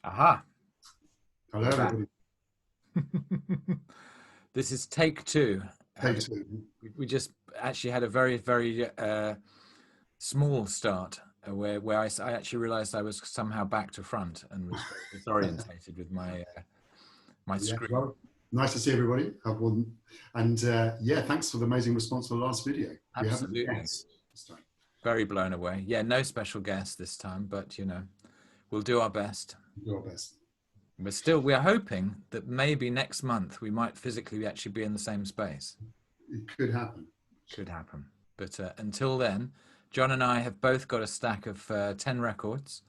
Aha. Hello, We're back. everybody. This is take two. Take two. We just actually had a very small start where I actually realized I was somehow back to front and was very disorientated with my Yeah, screen. well, nice to see everybody. And yeah, thanks for the amazing response to the last video. We haven't Absolutely. guessed this time. Very blown away. Yeah, no special guest this time, but we'll do our best. Do our best. We are hoping that maybe next month we might physically actually be in the same space. It could happen. Could happen. But until then, John and I have both got a stack of 10 records,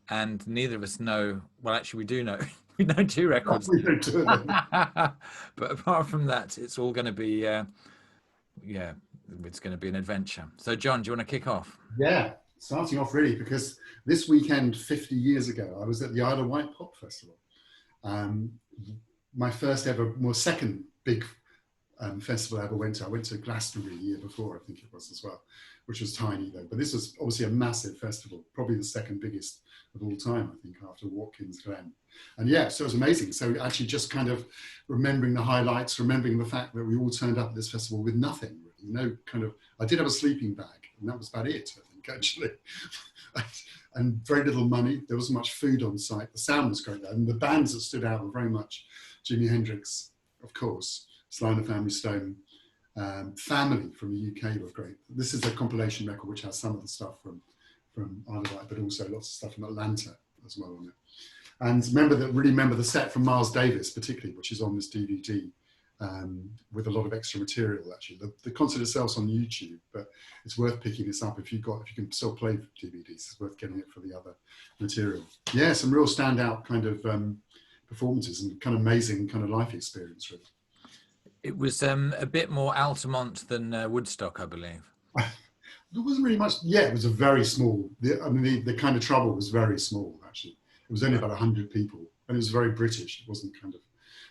and neither of us know. Well, actually, we do know. We know two records. We don't do it. But apart from that, it's all going to be, yeah, it's going to be an adventure. So, John, do you want to kick off? Yeah, starting off really, because this weekend, 50 years ago, I was at the Isle of Wight Pop Festival. Um, my first ever, well, second big festival I ever went to. I went to Glastonbury the year before, I think it was as well, which was tiny though. But this was obviously a massive festival, probably the second biggest of all time, I think, after Watkins Glen. And yeah, so it was amazing. So actually just kind of remembering the highlights, remembering the fact that we all turned up at this festival with nothing, really. No kind of, I did have a sleeping bag and that was about it, I think, actually. And very little money. There wasn't much food on site. The sound was great though. And the bands that stood out were very much Jimi Hendrix, of course, Sly and the Family Stone, Family from the UK were great. This is a compilation record which has some of the stuff from Isle of Wight, but also lots of stuff from Atlanta as well on it. And really remember the set from Miles Davis, particularly, which is on this DVD with a lot of extra material. Actually, the concert itself's on YouTube, but it's worth picking this up if you can still play DVDs. It's worth getting it for the other material. Yeah, some real standout kind of performances and kind of amazing kind of life experience, really. It was a bit more Altamont than Woodstock, I believe. There wasn't really much. Yeah, it was a very small. The kind of trouble was very small. Actually, it was only about 100 people, and it was very British. It wasn't kind of.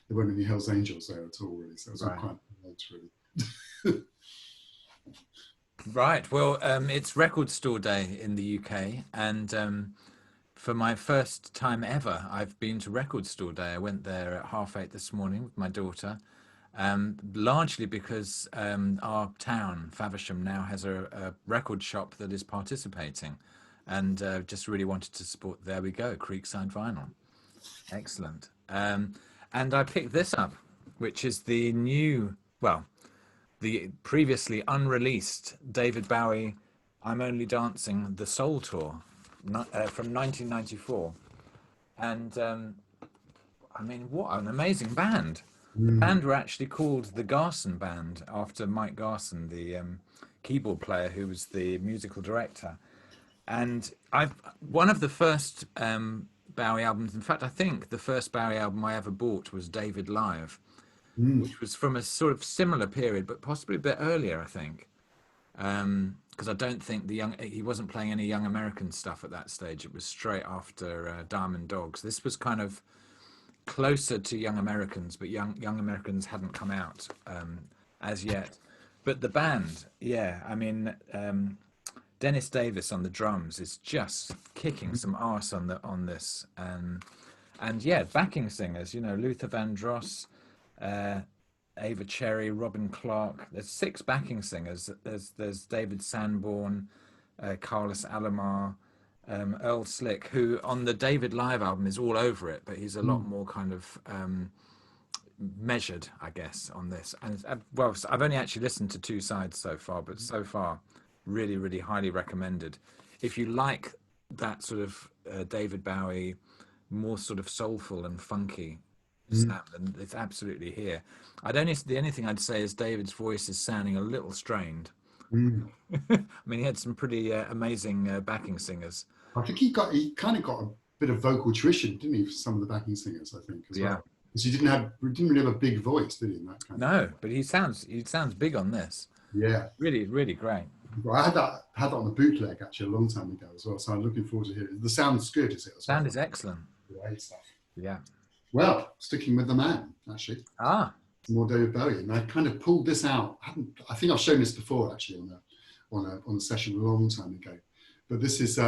There weren't any Hells Angels there at all, really. So it was all quite remote, really. Right. Well, it's Record Store Day in the UK, and for my first time ever, I've been to Record Store Day. I went there at 8:30 this morning with my daughter, largely because our town, Faversham, now has a record shop that is participating, and just really wanted to support. There we go, Creekside Vinyl. Excellent. And I picked this up, which is the new, well, the previously unreleased David Bowie I'm Only Dancing the Soul Tour from 1994. And I mean, what an amazing band. The band were actually called the Garson Band after Mike Garson, the keyboard player who was the musical director. And one of the first Bowie albums, in fact, I think the first Bowie album I ever bought was David Live, which was from a sort of similar period, but possibly a bit earlier, I think. Because I don't think he wasn't playing any Young American stuff at that stage. It was straight after Diamond Dogs. This was kind of closer to Young Americans, but Young Americans hadn't come out as yet. But the band, yeah, I mean, Dennis Davis on the drums is just kicking some arse on this, and yeah, backing singers, Luther Vandross, Ava Cherry, Robin Clark. There's 6 backing singers. There's David Sanborn, Carlos Alomar, Earl Slick, who on the David Live album is all over it, but he's a lot more kind of measured, I guess, on this. And well, I've only actually listened to 2 sides so far, but so far, really, really highly recommended. If you like that sort of David Bowie, more sort of soulful and funky sound, and it's absolutely here. The only thing I'd say is David's voice is sounding a little strained. I mean, he had some pretty amazing backing singers. I think he kind of got a bit of vocal tuition, didn't he, for some of the backing singers, I think, as well. Because he didn't really have a big voice, did he, in that kind No, but he sounds big on this. Yeah. Really, really great. Well, I had that on the bootleg actually a long time ago as well, so I'm looking forward to hearing it. The sound's good, is it? As Sound is excellent. Great stuff. Yeah. Well, sticking with the man, actually. More David Bowie, and I kind of pulled this out. I think I've shown this before actually on a session a long time ago. But this is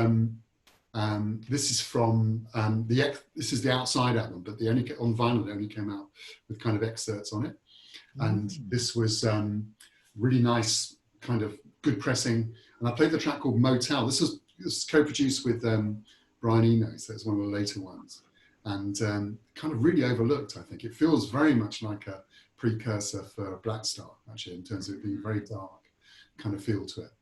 This is from this is the Outside album, but the only on vinyl it only came out with kind of excerpts on it. And this was really nice, kind of good pressing. And I played the track called Motel. This was co-produced with Brian Eno, so it's one of the later ones. And kind of really overlooked, I think. It feels very much like a precursor for Black Star, actually, in terms of it being very dark kind of feel to it.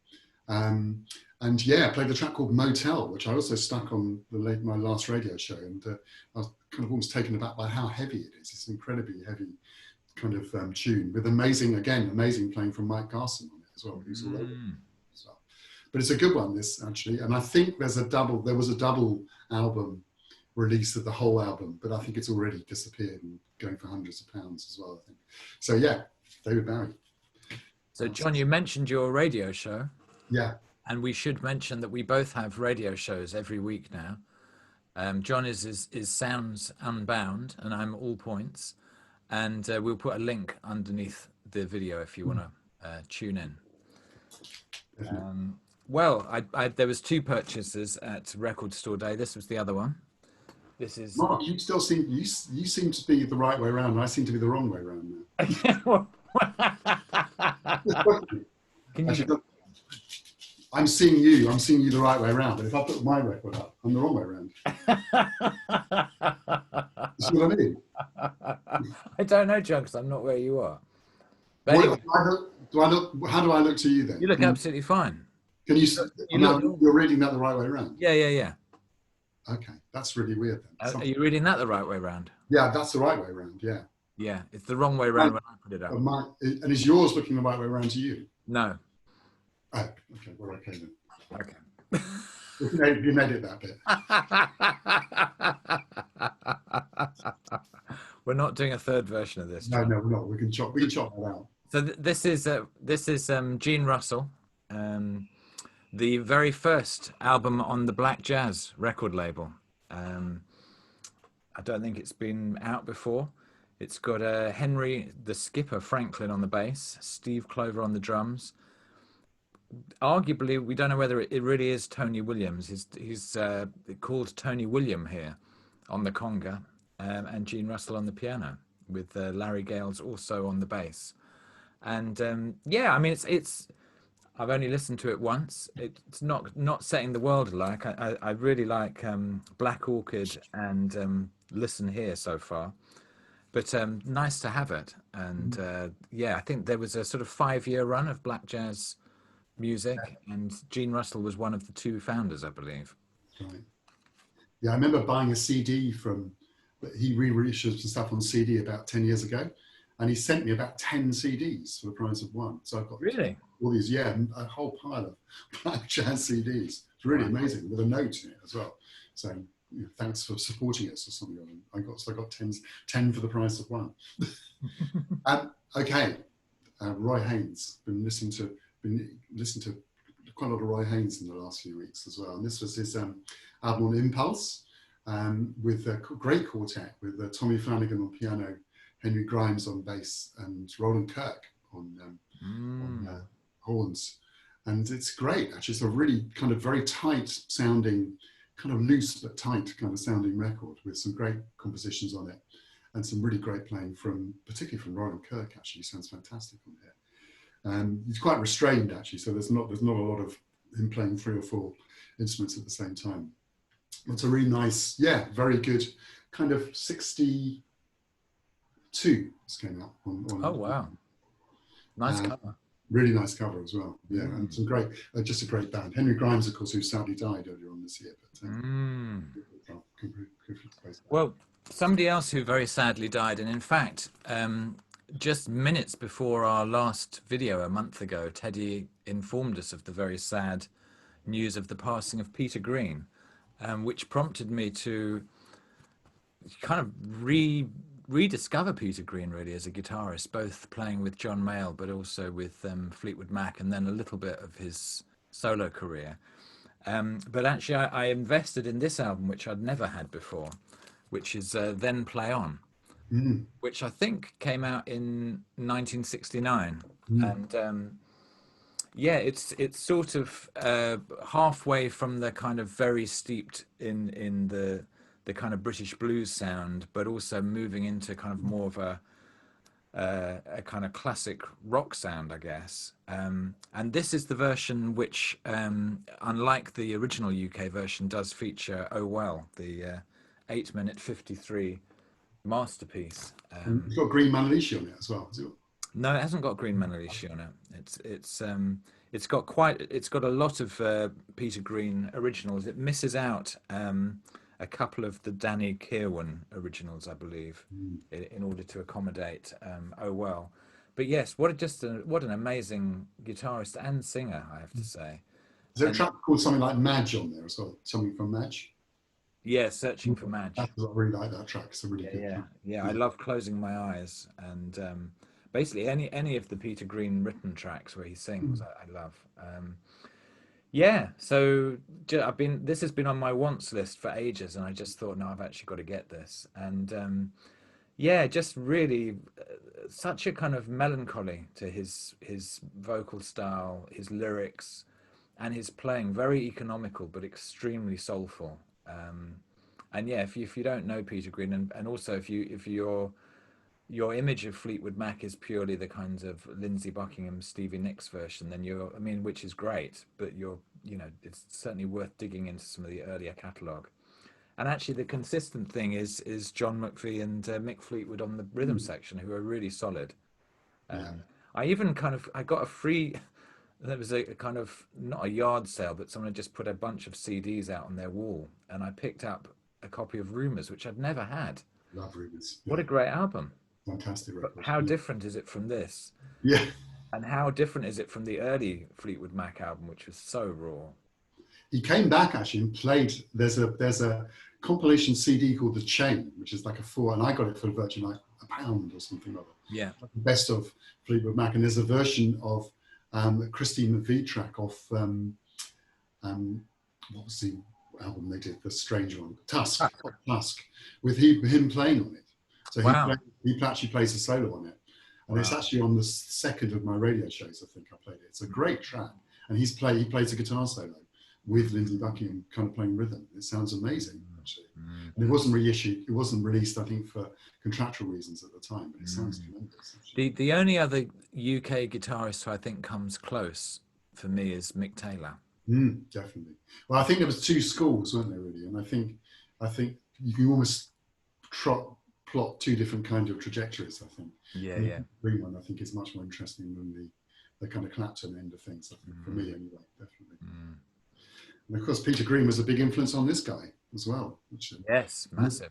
And yeah, I played the track called Motel, which I also stuck on my last radio show. And I was kind of almost taken aback by how heavy it is. It's an incredibly heavy kind of tune with amazing playing from Mike Garson on it as well, who's all over it as well. But it's a good one, this, actually. And I think there was a double album release of the whole album, but I think it's already disappeared and going for hundreds of pounds as well, I think. So yeah, David Bowie. So John, you mentioned your radio show. Yeah. And we should mention that we both have radio shows every week now. John is Sounds Unbound, and I'm All Points. And we'll put a link underneath the video if you want to tune in. Well, there was 2 purchases at Record Store Day. This was the other one. This is Mark. You still seem you seem to be the right way around. I seem to be the wrong way around now. Actually, I'm seeing you the right way around. But if I put my record up, I'm the wrong way around. You see what I mean? I don't know, John, because I'm not where you are. But What, anyway, how do I look to you then? you look absolutely fine. Can you? You're reading that the right way around. Yeah. Okay, that's really weird then. Are you reading that the right way around? Yeah, that's the right way around. Yeah. Yeah, it's the wrong way around when I put it up. And is yours looking the right way around to you? No. Oh, okay. Well, okay then. Okay. You made it that bit. We're not doing a third version of this. No, we're not. We can chop that out. So this is Gene Russell, the very first album on the Black Jazz record label. I don't think it's been out before. It's got Henry the Skipper Franklin on the bass, Steve Clover on the drums. Arguably, we don't know whether it really is Tony Williams. He's called Tony William here on the conga, and Gene Russell on the piano, with Larry Gales also on the bass. And yeah, I mean, it's I've only listened to it once. It's not setting the world alight. I really like Black Orchid and Listen Here so far, but nice to have it. And yeah, I think there was a sort of 5-year run of black jazz music, and Gene Russell was one of the 2 founders, I believe. Right. Yeah, I remember buying a CD he re-released some stuff on CD about 10 years ago, and he sent me about 10 CDs for the price of 1. So I've got really all these, a whole pile of black jazz CDs. It's really amazing, with a note in it as well. So thanks for supporting us or something. I got 10 for the price of 1. Okay, Roy Haynes. Been listening to quite a lot of Roy Haynes in the last few weeks as well. And this was his album on Impulse, with a great quartet with Tommy Flanagan on piano, Henry Grimes on bass, and Roland Kirk on horns. And it's great, actually. It's a really kind of very tight sounding, kind of loose but tight kind of sounding record with some great compositions on it, and some really great playing particularly from Roland Kirk. Actually, he sounds fantastic on here. He's quite restrained, actually, so there's not a lot of him playing 3 or 4 instruments at the same time. It's a really nice, very good kind of 62. This came out on oh wow, nice cover. Really nice cover as well. Yeah, and some great, just a great band. Henry Grimes, of course, who sadly died earlier on this year. But well, somebody else who very sadly died, and in fact, just minutes before our last video a month ago, Teddy informed us of the very sad news of the passing of Peter Green, which prompted me to kind of rediscover Peter Green really as a guitarist, both playing with John Mayall but also with Fleetwood Mac, and then a little bit of his solo career. But actually I invested in this album, which I'd never had before, which is Then Play On, which I think came out in 1969. And Yeah, it's sort of halfway from the kind of very steeped in the kind of British blues sound, but also moving into kind of more of a kind of classic rock sound, I guess. And this is the version which, unlike the original UK version, does feature "Oh Well," the 8 minute 53 masterpiece. And it's got Green Manalishi on it as well. Has it? No, it hasn't got Green Manalishi on it. It's got quite it's got a lot of Peter Green originals. It misses out a couple of the Danny Kirwan originals, I believe, Mm. in order to accommodate "Oh Well." But yes, what an amazing guitarist and singer, I have to say. Is there a And track called something like Madge on there as well? Something from Madge? yeah, Searching for Madge. I really like that track. It's a really Yeah, good yeah, track. yeah. I Yeah. love Closing My Eyes, and basically any of the Peter Green written tracks where he sings, Mm. I love. Yeah, so I've been. This has been on my wants list for ages, and I just thought, no, I've actually got to get this. And yeah, just really such a kind of melancholy to his vocal style, his lyrics, and his playing. Very economical, but extremely soulful. And yeah, if you don't know Peter Green, and also if your image of Fleetwood Mac is purely the kinds of Lindsey Buckingham, Stevie Nicks version, then I mean, which is great, but it's certainly worth digging into some of the earlier catalogue. And actually, the consistent thing is John McVie and Mick Fleetwood on the rhythm Mm. section, who are really solid. Yeah. I even I got a free. There was a kind of not a yard sale, but someone had just put a bunch of CDs out on their wall, and I picked up a copy of Rumours, which I'd never had. Love Rubens. What Yeah. a great album! Fantastic But record. how Yeah. different is it from this? Yeah. And how different is it from the early Fleetwood Mac album, which was so raw? He came back actually and played. There's a compilation CD called The Chain, which is like a four, and I got it for virtually like £1 or something like that. Yeah. Like the best of Fleetwood Mac, and there's a version of Christine McVie track off um, what was the album they did? The strange one, Tusk, Tusk, with him playing on it. So Wow. he actually plays a solo on it, and it's Wow. actually on the second of my radio shows. I think I played it. It's a great track, and he plays a guitar solo with Lindsey Buckingham, kind of playing rhythm. It sounds amazing, actually. Mm. And it wasn't reissued. It wasn't released, I think, for contractual reasons at the time. But it sounds tremendous. The only other UK guitarist who I think comes close for me is Mick Taylor. Definitely. Well, I think there was two schools, weren't there, really? And I think you can almost plot two different kind of trajectories. I think. Yeah, And yeah. the Green one, I think, is much more interesting than the kind of Clapton end of things. I think, for me, anyway, definitely. And of course, Peter Green was a big influence on this guy as well. Which, Yes, massive.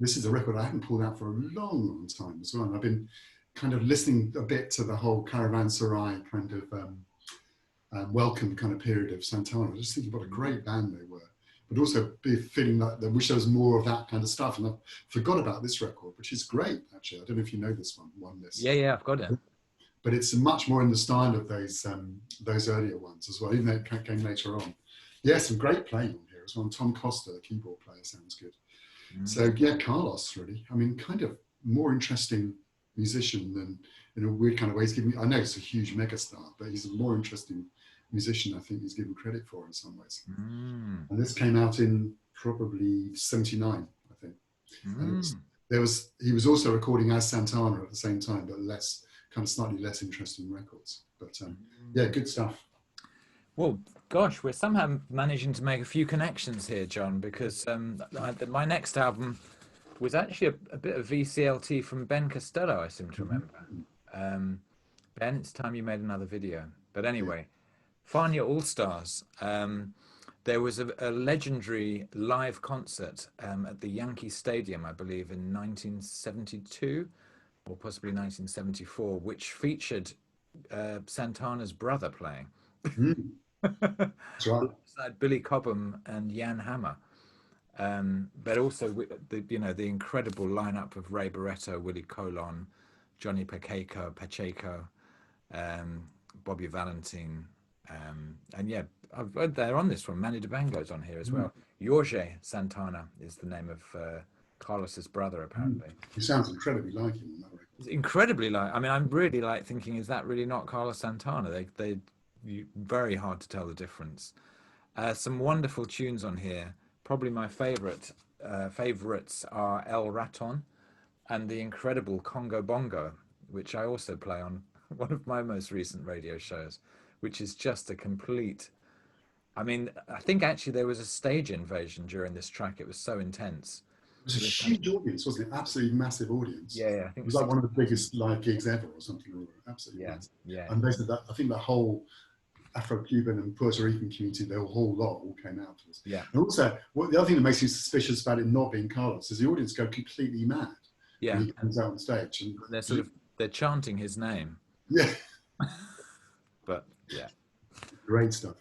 this is a record I haven't pulled out for a long, long time as well. And I've been kind of listening a bit to the whole Caravanserai kind of welcome kind of period of Santana. I was just thinking what a great band they were, but also feeling like I wish there was more of that kind of stuff. And I forgot about this record, which is great, actually. I don't know if you know this one list. Yeah, yeah, I've got it. But it's much more in the style of those earlier ones as well, even though it came later on. Yeah, some great playing on here as well. And Tom Costa, the keyboard player, sounds good. So yeah, Carlos, really. I mean, kind of more interesting musician than, in a weird kind of way. I know he's a huge megastar, but he's a more interesting musician I think he's given credit for in some ways. And this came out in probably 79, I think. And he was also recording as Santana at the same time, but kind of slightly less interesting records. But yeah, good stuff. Well, gosh, we're somehow managing to make a few connections here, John, because my next album was actually a bit of VCLT from Ben Costello, I seem to remember. Ben, it's time you made another video. But anyway, Fania All Stars. There was a legendary live concert at the Yankee Stadium, I believe, in 1972 or possibly 1974, which featured Santana's brother playing. That's right. Alongside Billy Cobham and Jan Hammer. But also the incredible lineup of Ray Barretto, Willie Colon, Johnny Pacheco, Bobby Valentine, and yeah, they're on this one. Manny Dibango's on here as well. Jorge Santana is the name of Carlos's brother, apparently. He sounds incredibly like him on that record. It's incredibly like. I mean, I'm really like thinking, is that really not Carlos Santana? very hard to tell the difference. Some wonderful tunes on here. Probably my favorites are El Raton and the incredible Congo Bongo, which I also play on one of my most recent radio shows, which is just a complete. I mean, I think actually there was a stage invasion during this track. It was so intense. It was a So this kind of, huge audience, wasn't it? Absolutely massive audience. yeah, I It think was like one of the 60,000. biggest live gigs ever or something. Absolutely Yeah, massive. yeah, And they said that, I think the whole Afro-Cuban and Puerto Rican community, the whole lot all came out to us. yeah, And also, the other thing that makes me suspicious about it not being Carlos is the audience go completely mad when yeah. he comes out on stage. And They're chanting his name, yeah, but yeah. great stuff.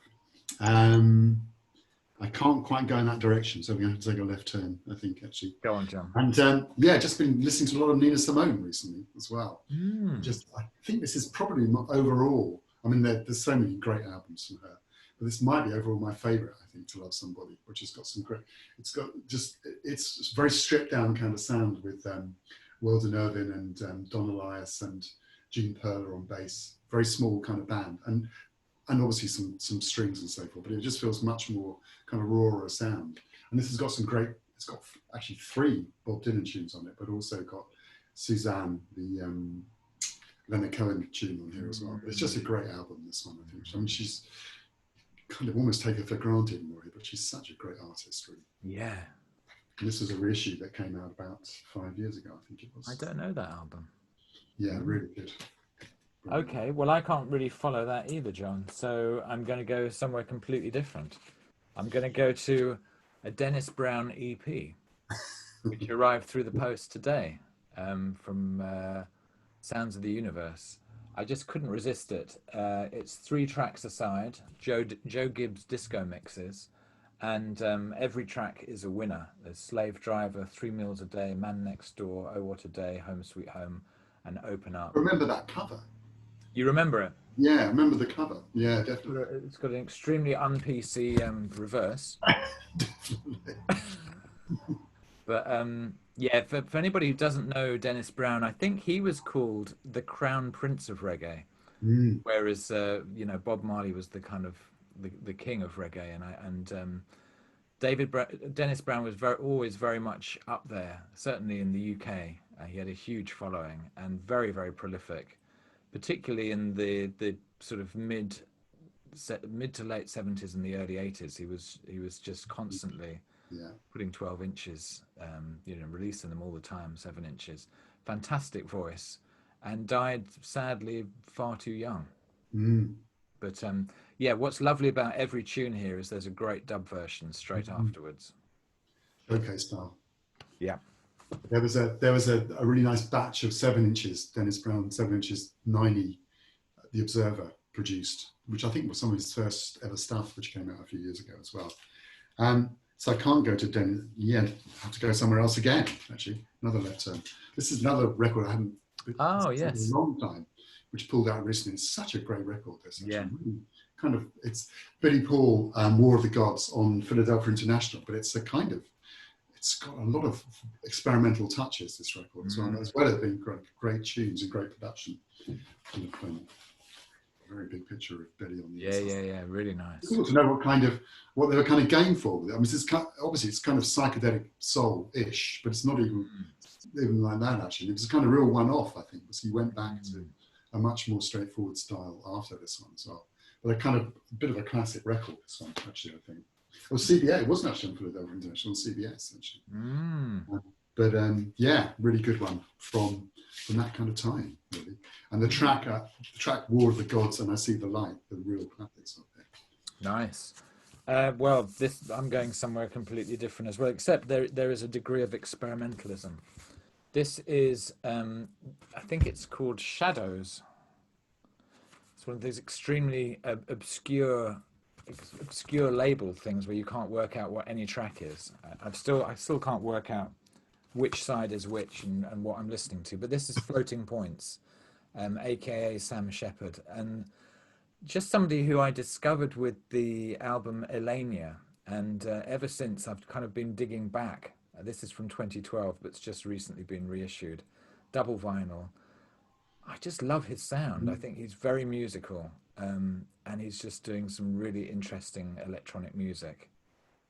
I can't quite go in that direction, so we're going to have to take a left turn, I think, actually. Go on, John. And yeah, just been listening to a lot of Nina Simone recently as well. Mm. I think this is probably my overall, I mean, there's so many great albums from her, but this might be overall my favorite, I think, To Love Somebody, which has got some great, it's very stripped down kind of sound with Weldon Irvin and Don Elias and Gene Perler on bass, very small kind of band. And obviously some strings and so forth, but it just feels much more kind of rawer sound. And this has got some great, it's got actually 3 Bob Dylan tunes on it, but also got Suzanne, the Leonard Cohen tune on here as well. It's just a great album, this one, I think. I mean, she's kind of almost take her for granted in a way, but she's such a great artist, really. Yeah. And this was a reissue that came out about 5 years ago, I think it was. I don't know that album. Yeah, really good. Okay, well, I can't really follow that either, John. So I'm going to go somewhere completely different. I'm going to go to a Dennis Brown EP, which arrived through the post today from Sounds of the Universe. I just couldn't resist it. It's 3 tracks aside, Joe Gibbs disco mixes, and every track is a winner. There's Slave Driver, 3 Meals a Day, Man Next Door, Oh What a Day, Home Sweet Home, and Open Up. Remember that cover? You remember it? Yeah, I remember the cover. Yeah, definitely. It's got an extremely un-PC reverse. Definitely. But yeah, for anybody who doesn't know Dennis Brown, I think he was called the Crown Prince of Reggae, whereas Bob Marley was the kind of the king of reggae, and Dennis Brown was always very much up there, certainly in the UK. He had a huge following and very, very prolific, particularly in the sort of mid to late 70s and the early 80s. He was just constantly putting 12 inches, releasing them all the time, 7 inches. Fantastic voice, and died sadly far too young. But yeah, what's lovely about every tune here is there's a great dub version straight afterwards. Okay, style. Yeah. There was a really nice batch of 7 inches, Dennis Brown 7 inches 90, The Observer produced, which I think was some of his first ever stuff, which came out a few years ago as well. So I can't go to Dennis. Yeah, I have to go somewhere else again. Actually, another left turn. This is another record I haven't. Oh yes. A long time, which pulled out recently. It's such a great record. This actually. Yeah. Really kind of, it's Billy Paul, War of the Gods on Philadelphia International, but it's got a lot of experimental touches, this record, as well as being great tunes and great production. Kind of, a very big picture of Billy on the inside. Yeah, really nice. It's cool to know what they were kind of going for with it. I mean, obviously it's kind of psychedelic soul-ish, but it's not even like that, actually. It was a kind of real one-off, I think, because he went back to a much more straightforward style after this one as well. But a bit of a classic record, this one, actually, I think. Well, CBS, it wasn't actually on Philadelphia International, CBS, actually. But yeah, really good one from that kind of time, really. And the track War of the Gods and I See the Light, the real classics of it. Nice. Well, I'm going somewhere completely different as well, except there is a degree of experimentalism. This is, I think it's called Shadows. It's one of these extremely obscure label things where you can't work out what any track is. I still can't work out which side is which and what I'm listening to. But this is Floating Points, aka Sam Shepard, and just somebody who I discovered with the album Elenia, and ever since I've kind of been digging back. This is from 2012, but it's just recently been reissued, double vinyl. I just love his sound. I think he's very musical, and he's just doing some really interesting electronic music.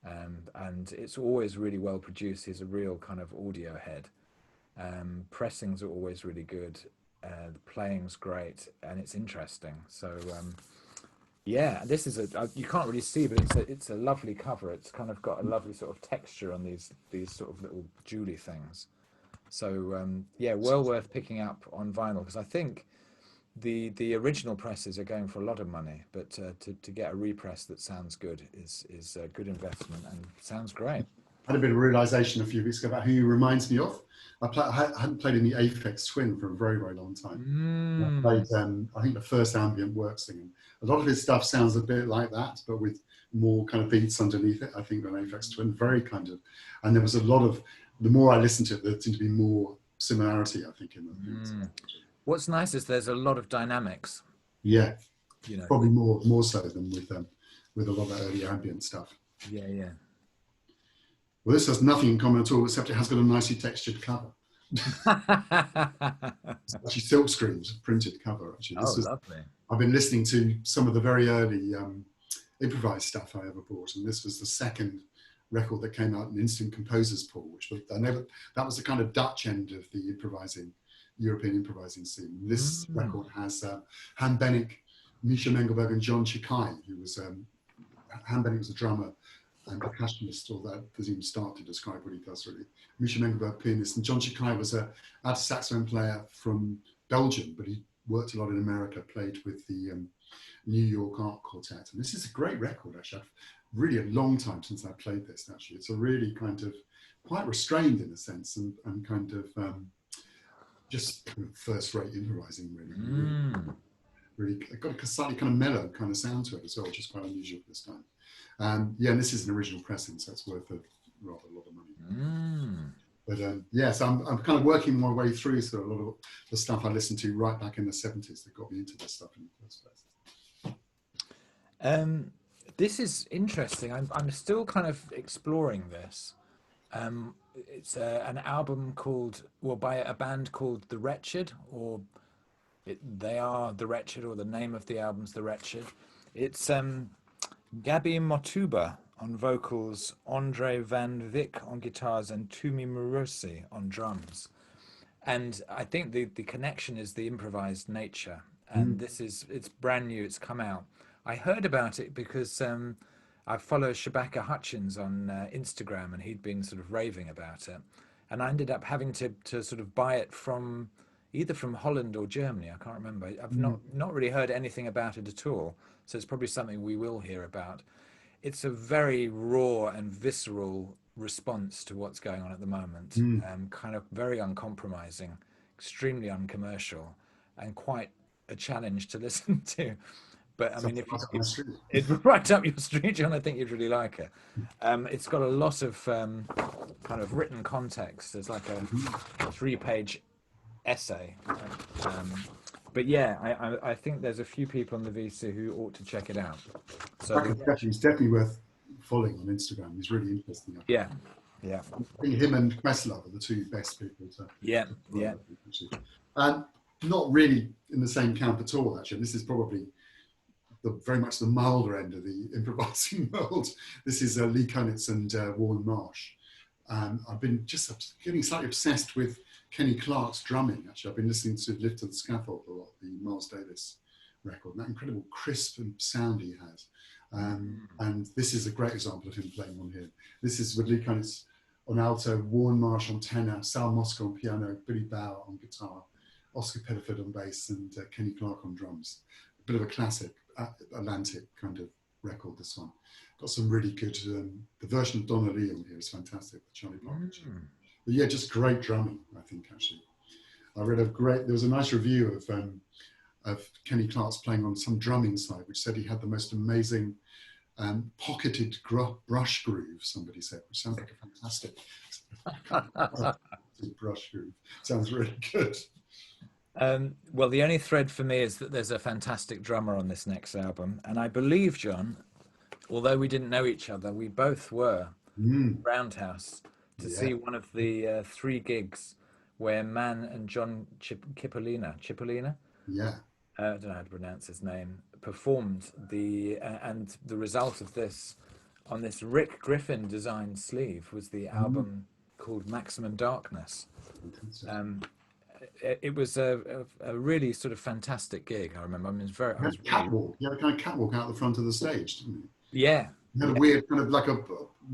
And it's always really well produced. He's a real kind of audio head. Pressings are always really good. The playing's great, and it's interesting. So yeah, this is you can't really see, but it's a lovely cover. It's kind of got a lovely sort of texture on these sort of little jewelly things. So yeah, well worth picking up on vinyl, because I think the original presses are going for a lot of money, but to get a repress that sounds good is a good investment and sounds great. I had a bit of a realization a few weeks ago about who he reminds me of. I hadn't played in the Aphex Twin for a very, very long time. I played, I think, the first ambient work singing. A lot of his stuff sounds a bit like that, but with more kind of beats underneath it, I think, than Aphex Twin. Very kind of, and there was a lot of, the more I listened to it, there seemed to be more similarity, I think, in them. What's nice is there's a lot of dynamics. Yeah, you know, probably more so than with a lot of early ambient stuff. Yeah, yeah. Well, this has nothing in common at all, except it has got a nicely textured cover. It's actually silk screens, printed cover. Actually, this lovely. I've been listening to some of the very early improvised stuff I ever bought, and this was the second record that came out in Instant Composers Pool, which was, that was the kind of Dutch end of the European improvising scene. This record has Han Bennick, Misha Mengelberg, and John Chikai, who was Han Bennick was a drummer and percussionist, or that doesn't even start to describe what he does really. Misha Mengelberg, pianist, and John Chikai was a alto saxophone player from Belgium, but he worked a lot in America, played with the New York Art Quartet. And this is a great record, actually. Really a long time since I played this, actually. It's a really kind of quite restrained in a sense, and kind of just first-rate improvising, really. Really got a slightly kind of mellow kind of sound to it as well, which is quite unusual for this time. Yeah, and this is an original pressing, so it's worth a rather lot of money. But yeah, so I'm kind of working my way through sort of a lot of the stuff I listened to right back in the 70s that got me into this stuff in the first place. This is interesting. I'm still kind of exploring this. It's an album called, well, by a band called The Wretched, or they are The Wretched, or the name of the album's The Wretched. It's Gabi Motuba on vocals, Andre Van Vick on guitars, and Tumi Murusi on drums. And I think the connection is the improvised nature. And it's brand new, it's come out. I heard about it because I follow Shabaka Hutchins on Instagram, and he'd been sort of raving about it. And I ended up having to sort of buy it from either from Holland or Germany. I can't remember. I've not really heard anything about it at all. So it's probably something we will hear about. It's a very raw and visceral response to what's going on at the moment. Kind of very uncompromising, extremely uncommercial, and quite a challenge to listen to. But I mean, if it's right up your street, John, I think you'd really like it. It's got a lot of kind of written context. There's like a 3-page essay. But yeah, I think there's a few people on the VC who ought to check it out. So he's definitely worth following on Instagram. He's really interesting. Yeah. I think him and Questlove are the two best people to. Yeah. And not really in the same camp at all, actually. This is probably very much the milder end of the improvising world. This is Lee Kunitz and Warren Marsh. I've been just getting slightly obsessed with Kenny Clarke's drumming, actually. I've been listening to Lift to the Scaffold a lot, the Miles Davis record, and that incredible crisp and sound he has. And this is a great example of him playing on here. This is with Lee Kunitz on alto, Warren Marsh on tenor, Sal Moscow on piano, Billy Bauer on guitar, Oscar Pettiford on bass, and Kenny Clarke on drums. A bit of a classic Atlantic kind of record, this one. Got some really good, the version of Donna Lee on here is fantastic, the Charlie Parker. But yeah, just great drumming, I think, actually. I read there was a nice review of Kenny Clarke's playing on some drumming site, which said he had the most amazing pocketed brush groove, somebody said, which sounds like a fantastic brush groove. Sounds really good. Well, the only thread for me is that there's a fantastic drummer on this next album. And I believe, John, although we didn't know each other, we both were Roundhouse to see one of the 3 gigs where Mann and John Cipollina, Yeah. I don't know how to pronounce his name, performed and the result of this on this Rick Griffin designed sleeve was the Mm, album called Maximum Darkness. fantastic. Um, it was a really sort of fantastic gig. I remember. I mean, I You had was a really, catwalk. You had a kind of catwalk out the front of the stage, didn't you? yeah, You had a yeah, weird kind of like a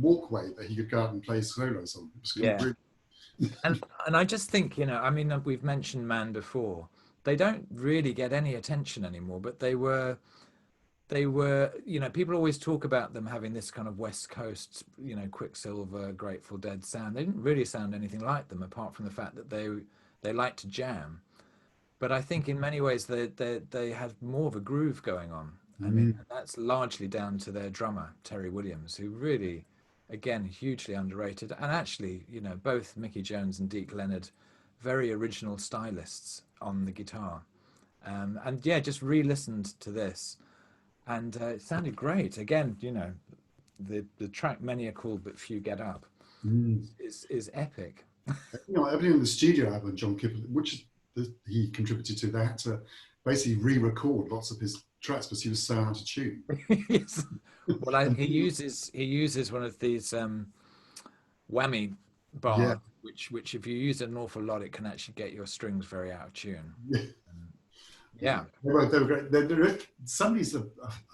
walkway that he could go out and play solos on. It was kind of yeah. really, And I just think, I mean, we've mentioned Man before. They don't really get any attention anymore, but they were, people always talk about them having this kind of West Coast, Quicksilver, Grateful Dead sound. They didn't really sound anything like them, apart from the fact that they like to jam. But I think in many ways they had more of a groove going on. I mean, mm, that's largely down to their drummer Terry Williams, who really, again, hugely underrated. And actually, both Mickey Jones and Deke Leonard, very original stylists on the guitar. And yeah, just re-listened to this, and it sounded great. Again, the track "Many Are Called But Few Get Up" mm. is epic. Everything on the studio album, John Kipling, which he contributed to, they had to basically re-record lots of his tracks because he was so out of tune. Yes. Well, And he uses one of these whammy yeah, bars, which if you use it an awful lot, it can actually get your strings very out of tune. yeah, yeah. Yeah. They were great. Somebody's a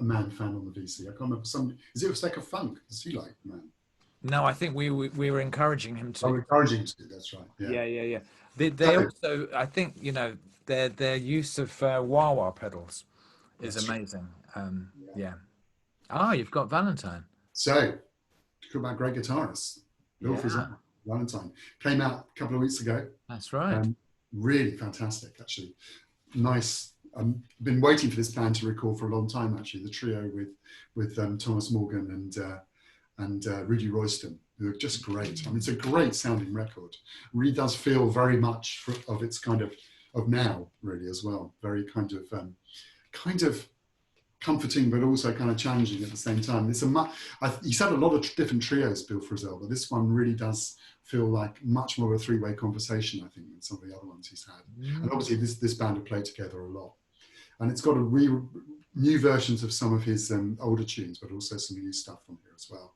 Man fan on the VC. I can't remember. Is it Rebecca Funk? Does he like Man? No, I think we were encouraging him Oh, to. encouraging to. That's right. Yeah. Yeah, yeah, yeah. They So, also, I think, their use of wah-wah pedals is that's true. amazing. Yeah. Yeah. Ah, you've got Valentine. So, talk about great guitarists. Bill Yeah, Frisell, Valentine, came out a couple of weeks ago. that's right. Really fantastic, actually. Nice. I've been waiting for this band to record for a long time. Actually, the trio with Thomas Morgan and Rudy Royston, who are just great. I mean, it's a great sounding record. Really does feel very much of its kind of now, really, as well. Very kind of comforting, but also kind of challenging at the same time. He's had a lot of different trios, Bill Frisell, but this one really does feel like much more of a three-way conversation, I think, than some of the other ones he's had. And obviously, this band have played together a lot, and it's got new versions of some of his older tunes, but also some new stuff on here as well.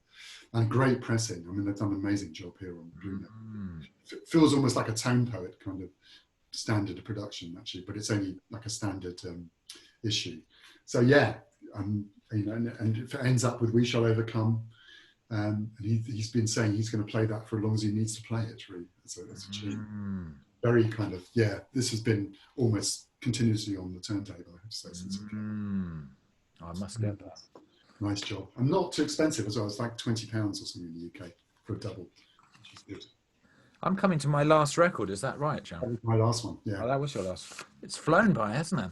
And great pressing. I mean, they've done an amazing job here on Blue Note. It feels almost like a tone poet kind of standard of production, actually, but it's only like a standard issue. So yeah, and if it ends up with "We Shall Overcome," and he's been saying he's going to play that for as long as he needs to play it. Really, as a tune. Very kind of This has been almost continuously on the turntable, I have to say, since it came. I must get that. Nice job, and not too expensive as well. It's like £20 or something in the UK for a double, which is good. I'm coming to my last record. Is that right, John? That was my last one. Yeah. Oh, that was your last. It's flown by, hasn't it?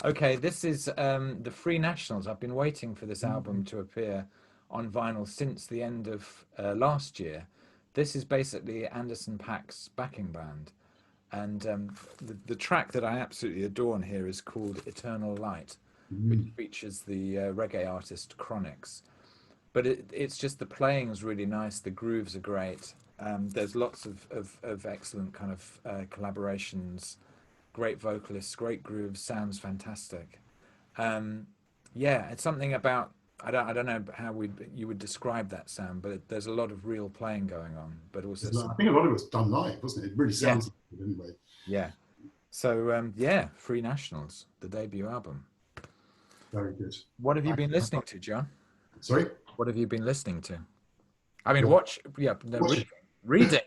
Okay, this is the Free Nationals. I've been waiting for this album to appear on vinyl since the end of last year. This is basically Anderson .Paak's backing band, and the track that I absolutely adore on here is called "Eternal Light," which features the reggae artist Chronix. But it's just the playing is really nice. The grooves are great. There's lots of excellent kind of collaborations. Great vocalists, great grooves, sounds fantastic. Yeah, it's something about I don't know how you would describe that sound, but there's a lot of real playing going on, but also I think a lot of it was done live, wasn't it? It really yeah, sounds like it anyway. yeah. So yeah, Free Nationals, the debut album. Very good. What have you been listening to, John? Sorry? What have you been listening to? I mean, What? yeah, no, Watch reading.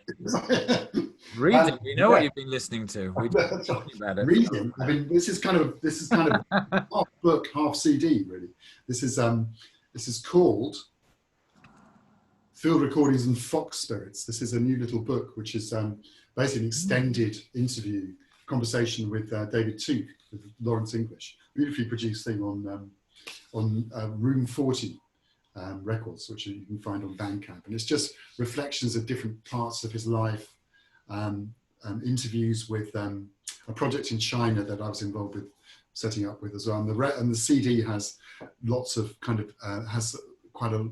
Reading. We know what you've been listening to. We're talking about it. Reading. I mean, this is kind of half book, half CD, really. This is called Field Recordings and Fox Spirits. This is a new little book, which is basically an extended interview conversation with David Tuke, with Lawrence English, beautifully produced thing on Room 40 records, which you can find on Bandcamp. And it's just reflections of different parts of his life, interviews with a project in China that I was involved with setting up with as well. And the CD has lots of kind of, has quite a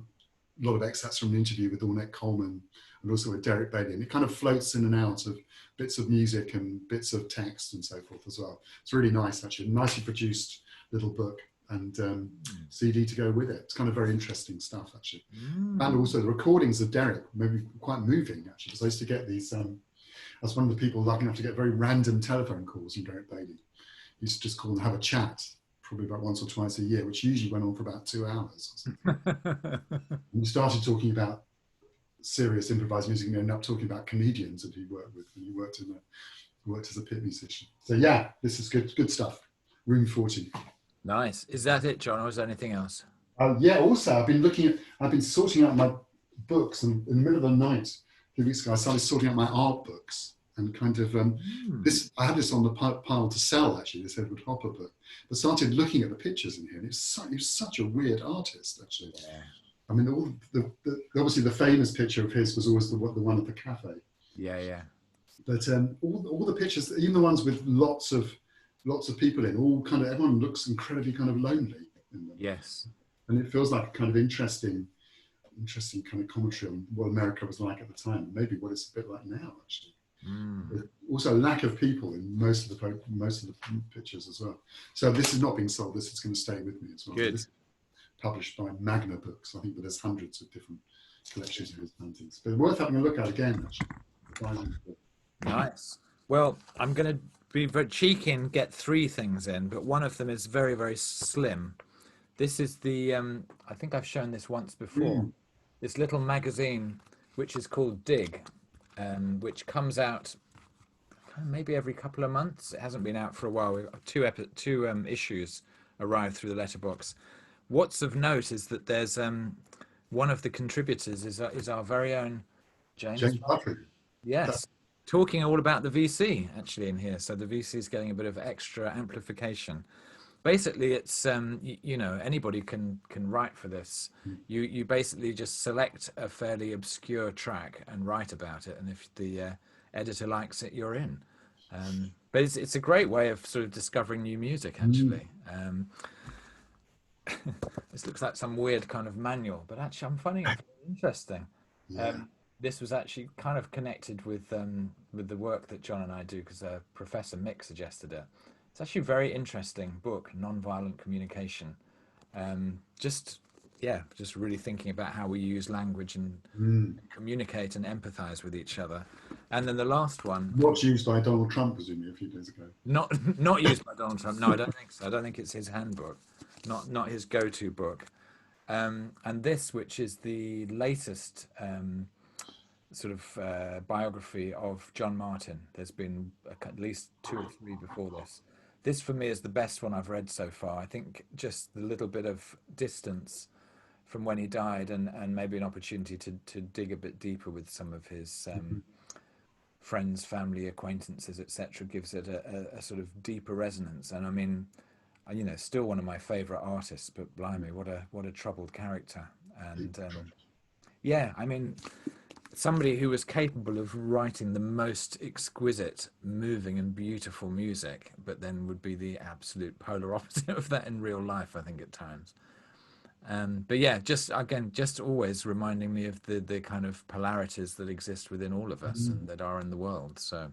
a lot of excerpts from an interview with Ornette Coleman and also with Derek Bailey. And it kind of floats in and out of bits of music and bits of text and so forth as well. It's really nice, actually. Nicely produced little book and CD to go with it. It's kind of very interesting stuff, actually. And also the recordings of Derek, maybe quite moving, actually, because I used to get these, I was one of the people lucky enough to get very random telephone calls from Derek Bailey. He used to just call and have a chat, probably about once or twice a year, which usually went on for about 2 hours. And we started talking about serious improvised music and ended up talking about comedians that he worked with when he worked as a pit musician. So yeah, this is good stuff. Room 40. Nice. Is that it, John, or is there anything else? Yeah, also I've been sorting out my books, and in the middle of the night a few weeks ago I started sorting out my art books and kind of I had this on the pile to sell, actually, this Edward Hopper book, but started looking at the pictures in here, and he was such a weird artist, actually. Yeah. I mean, obviously the famous picture of his was always the one at the cafe. Yeah, yeah. But all the pictures, even the ones with lots of people in, everyone looks incredibly kind of lonely in them. Yes. And it feels like a kind of interesting kind of commentary on what America was like at the time, and maybe what it's a bit like now, actually. Also, lack of people in most of the pictures as well. So this is not being sold. This is going to stay with me as well. Good. This is published by Magna Books, I think, but there's hundreds of different collections of his paintings. But worth having a look at again, actually. Nice. Well, I'm going to be very cheeky and get 3 things in, but one of them is very, very slim. This is the, I think I've shown this once before, this little magazine, which is called Dig, which comes out maybe every couple of months. It hasn't been out for a while. We've got two issues arrived through the letterbox. What's of note is that there's one of the contributors is our very own James Patrick. Yes, talking all about the VC actually in here. So the VC is getting a bit of extra amplification. Basically, it's you know, anybody can write for this. You basically just select a fairly obscure track and write about it, and if the editor likes it, you're in. But it's a great way of sort of discovering new music, actually. This looks like some weird kind of manual, but actually I'm finding it interesting. Yeah. This was actually kind of connected with the work that John and I do, because Professor Mick suggested it. It's actually a very interesting book, Nonviolent Communication. Just really thinking about how we use language and communicate and empathize with each other. And then the last one, not used by Donald Trump, presumably, a few days ago. Not used by Donald Trump. No, I don't think so. I don't think it's his handbook, not his go-to book. And this, which is the latest sort of biography of John Martin. There's been at least 2 or 3 before this. This for me is the best one I've read so far. I think just the little bit of distance from when he died and maybe an opportunity to dig a bit deeper with some of his friends, family, acquaintances, etc., gives it a sort of deeper resonance. And I mean, you know, still one of my favorite artists, but blimey, what a troubled character. And yeah, I mean, somebody who was capable of writing the most exquisite, moving and beautiful music, but then would be the absolute polar opposite of that in real life, I think, at times. But yeah, just always reminding me of the kind of polarities that exist within all of us and that are in the world. So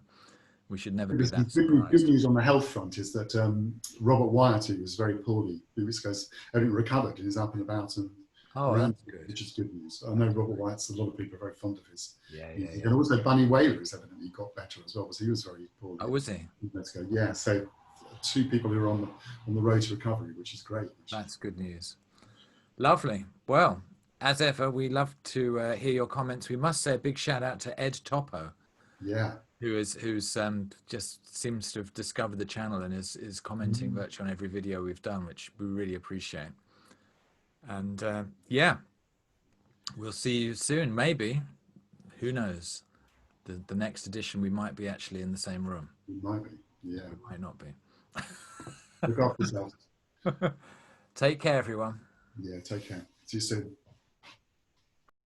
we should never be that surprised. Good news on the health front is that Robert Wyatt, who was very poorly, everything recovered and is up and about and around, which is good news. I know Robert Wyatt's, a lot of people are very fond of his. Yeah. And also Bunny Wailer has evidently got better as well, because he was very poorly. Oh, was he? Yeah, so 2 people who are on the road to recovery, which is great. That's good news. Lovely. Well, as ever, we love to hear your comments. We must say a big shout out to Ed Topo. Yeah. Who's just seems to have discovered the channel and is commenting virtually on every video we've done, which we really appreciate. And yeah, we'll see you soon. Maybe, who knows? The next edition we might be actually in the same room. We might be. Yeah. We might not be. Look after yourselves. Take care, everyone. Yeah, take care. See you soon.